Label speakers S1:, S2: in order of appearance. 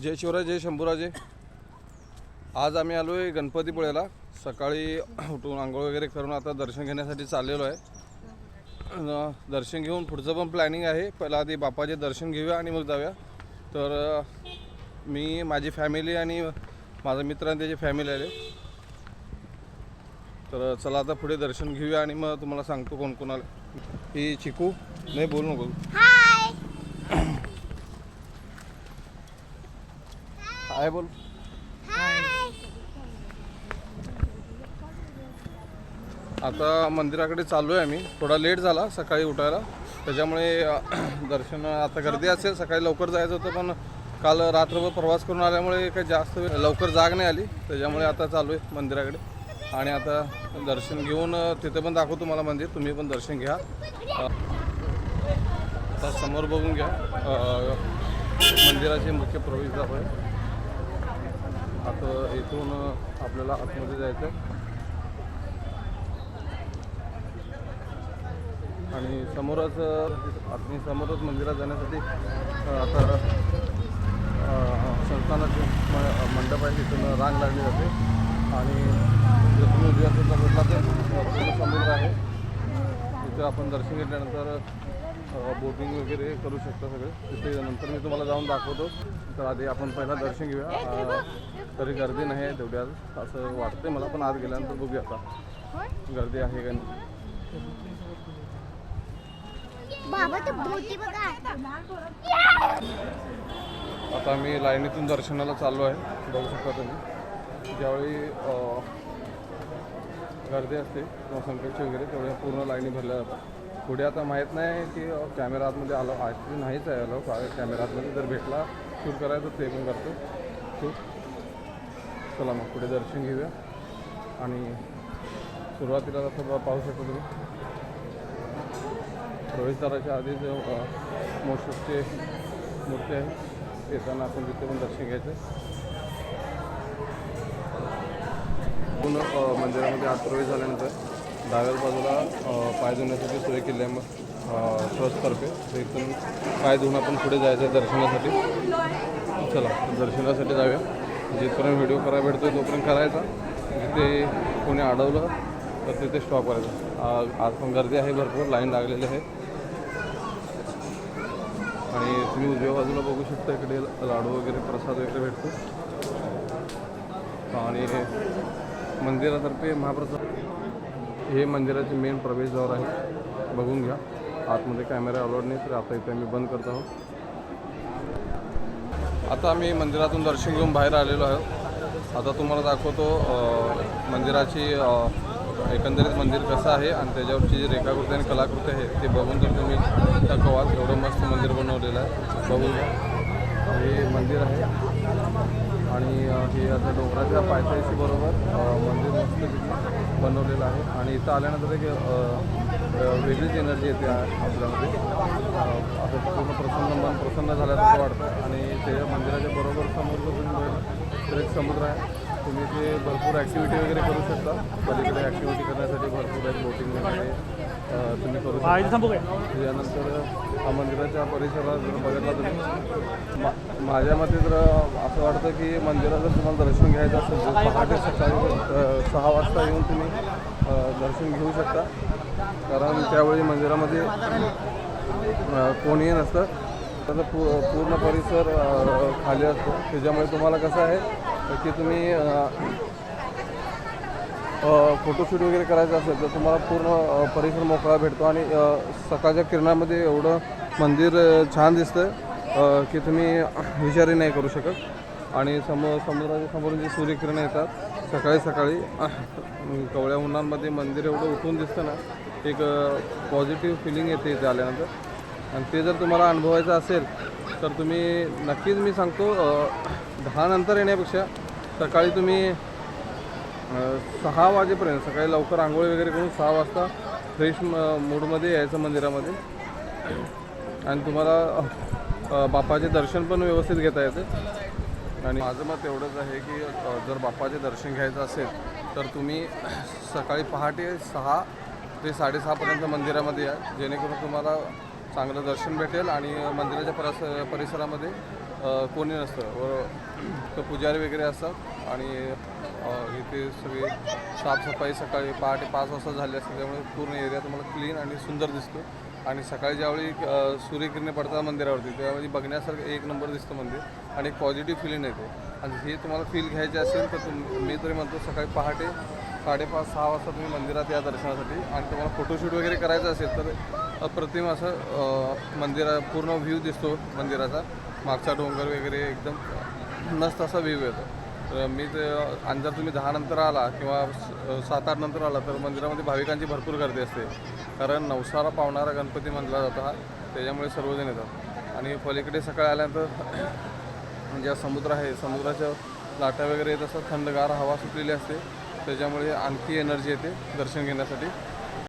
S1: जय शिवराय, जय शंभूराजे. आज आम्ही आलो आहे गणपतीपुळ्याला. सकाळी उठून आंघोळ वगैरे करून आता दर्शन घेण्यासाठी चाललेलो आहे. दर्शन घेऊन पुढचं पण प्लॅनिंग आहे. पहिला आधी बाप्पाचे दर्शन घेऊया आणि मग जाऊया. तर मी, माझी फॅमिली आणि माझा मित्र आणि त्याची फॅमिली आले. तर चला आता पुढे दर्शन घेऊया आणि मग तुम्हाला सांगतो कोण कोण आलं. ही चिकू, नाही बोलू नको. हाय बोल. आता मंदिराकडे चाललो आहे आम्ही. थोडा लेट झाला सकाळी उठायला, त्याच्यामुळे दर्शन आता गर्दी असेल. सकाळी लवकर जायचं होतं पण काल रात्रभर प्रवास करून आल्यामुळे काही जास्त लवकर जाग नाही आली. त्याच्यामुळे आता चालू आहे मंदिराकडे आणि आता दर्शन घेऊन तिथे पण दाखवतो तुम्हाला मंदिर. तुम्ही पण दर्शन घ्या. आता समोर बघून घ्या मंदिराचे मुख्य प्रवेशद्वार आहे. आता इथून आपल्याला आतमध्ये जायचं आणि समोरच मंदिरात जाण्यासाठी आता संस्थानाचे मंडप आहे, तिथून रांग लागली जाते. आणि जर तुम्ही उद्याचा बघितला तर पूर्ण समुद्र आहे. तिथे आपण दर्शन घेतल्यानंतर बोटिंग वगैरे करू शकता सगळे तिथे. नंतर मी तुम्हाला जाऊन दाखवतो. तर आधी आपण पहिला दर्शन घेऊया. तरी गर्दी नाही आहे तेवढी आज असं वाटते मला, पण आज गेल्यानंतर बघूया आता गर्दी आहे का नाही. आता मी लाईनीतून दर्शनाला चाललो आहे. बघू शकता तुम्ही. ज्यावेळी गर्दी असते किंवा संकटची वगैरे तेवढ्या पूर्ण लाईनी भरल्या जातात. पुढे आता माहीत नाही की कॅमेरा आतमध्ये आलो आहे की नाहीच आहे. आलो कॅमेरा आतमध्ये जर भेटला शूट करायचं ते पण करतो शूट. चला मग पुढे दर्शन घेऊया. आणि सुरुवातीला असं पाहू शकतो तुम्ही प्रवेशद्वाराच्या आधी जो मोशचे मूर्ती आहे, येताना आपण तिथे पण दर्शन घ्यायचं. पूर्ण मंदिरामध्ये आत प्रवेश झाल्यानंतर डाव्या बाजूला पाय धुण्यासाठी सोय केली आहे मग ट्रस्टतर्फे. तर इथून पाय धुवून आपण पुढे जायचं आहे दर्शनासाठी. चला दर्शनासाठी जाऊया. जिथपर्यंत व्हिडिओ करायला भेटतो तोपर्यंत करायचा. जिथे कोणी अडवलं तर तिथे स्टॉप करायचा. आज पण गर्दी आहे, भरपूर लाईन लागलेली आहे. आणि तुम्ही उजव्या बाजूला बघू शकता इकडे लाडू वगैरे प्रसाद वगैरे भेटतो. आणि मंदिरातर्फे महाप्रसाद हे मंदिराचे मेन प्रवेशद्वार आहे. बघून घ्या. आतमध्ये कॅमेरा अलाउड नाही, तर आता इथे आम्ही बंद करत आहोत. आता आम्ही मंदिरातून दर्शन घेऊन बाहेर आलेलो आहोत. आता तुम्हाला दाखवतो मंदिराची एकंदरीत मंदिर कसं आहे आणि त्याच्यावरची जी रेखाकृती आणि कलाकृती आहे ते बघून तर तुम्ही थकवाल. एवढं मस्त मंदिर बनवलेलं आहे. बघून घ्या. हे मंदिर आहे आणि हे आता डोंगराच्या पायथ्याशी बरोबर मंदिर मस्त बनवलेलं आहे. आणि इथं आल्यानंतर एक वेगळीच एनर्जी येते आपल्यामध्ये. असं पूर्ण मन प्रसन्न झाल्यासारखं वाटतं. आणि ते मंदिराच्या बरोबर समोर तर एक समुद्र आहे. तुम्ही ते भरपूर ॲक्टिव्हिटी वगैरे करू शकता. पलीकडे ॲक्टिव्हिटी करण्यासाठी भरपूर आहे. बोटिंग वगैरे तुम्ही करू शकता. त्यानंतर मंदिराच्या परिसरात जर बघितला तुम्ही, माझ्या मते तर असं वाटतं की मंदिरात जर तुम्हाला दर्शन घ्यायचं असेल तर पहाटे सकाळी 6 वाजता येऊन तुम्ही दर्शन घेऊ शकता. कारण त्यावेळी मंदिरामध्ये कोणीही नसतं. त्याचा पूर्ण परिसर खाली असतो. त्याच्यामुळे तुम्हाला कसं आहे की तुम्ही फोटोशूट वगैरे करायचं असेल तर तुम्हाला पूर्ण परिसर मोकळा भेटतो. आणि सकाळच्या किरणामध्ये एवढं मंदिर छान दिसतं की तुम्ही विचारही नाही करू शकत. आणि समुद्राच्या समोरून जी सूर्यकिरणं येतात सकाळी कवळ्या उन्हांमध्ये मंदिर एवढं उठून दिसतं ना, एक पॉझिटिव्ह फिलिंग येते इथे आल्यानंतर. आणि ते जर तुम्हाला अनुभवायचं असेल तर तुम्ही नक्कीच, मी सांगतो 10 नंतर येण्यापेक्षा सकाळी तुम्ही 6 वाजेपर्यंत सकाळी लवकर आंघोळी वगैरे करून 6 वाजता फ्रेश मूडमध्ये यायचं मंदिरामध्ये. आणि तुम्हाला बाप्पाचे दर्शन पण व्यवस्थित घेता येते. आणि माझं मत एवढंच आहे की जर बाप्पाचे दर्शन घ्यायचं असेल तर तुम्ही सकाळी पहाटे 6 ते 6:30पर्यंत मंदिरामध्ये या, जेणेकरून तुम्हाला चांगलं दर्शन भेटेल. आणि मंदिराच्या परिसरामध्ये कोणी नसतं व तर पुजारी वगैरे असतात आणि इथे सगळी साफसफाई सकाळी पहाटे 5 वाजता झाली असते, त्यामुळे पूर्ण एरिया तुम्हाला क्लीन आणि सुंदर दिसतो. आणि सकाळी ज्यावेळी सूर्यकिरणे पडतात मंदिरावरती त्यावेळी बघण्यासारखं एक नंबर दिसतं मंदिर आणि एक पॉझिटिव्ह फिलिंग येते. आणि हे तुम्हाला फील घ्यायचे असेल तर मी तरी म्हणतो सकाळी पहाटे 5:30-6 वाजता तुम्ही मंदिरात या दर्शनासाठी. आणि तुम्हाला फोटोशूट वगैरे करायचं असेल तर अप्रतिम असं मंदिरा पूर्ण व्ह्यू दिसतो मंदिराचा, मागचा डोंगर वगैरे एकदम मस्त असा व्ह्यू येतो. तर मी ते आणि जर तुम्ही 10 नंतर आला किंवा 7-8 नंतर आला तर मंदिरामध्ये भाविकांची भरपूर गर्दी असते, कारण नवसाला पावणारा गणपती मानला जातो हा, त्याच्यामुळे सर्वजण येतात. आणि पलीकडे सकाळी आल्यानंतर ज्या समुद्र आहे समुद्राच्या लाटा वगैरे येत असतात, थंडगार हवा सुटलेली असते, त्याच्यामुळे आणखी एनर्जी येते दर्शन घेण्यासाठी.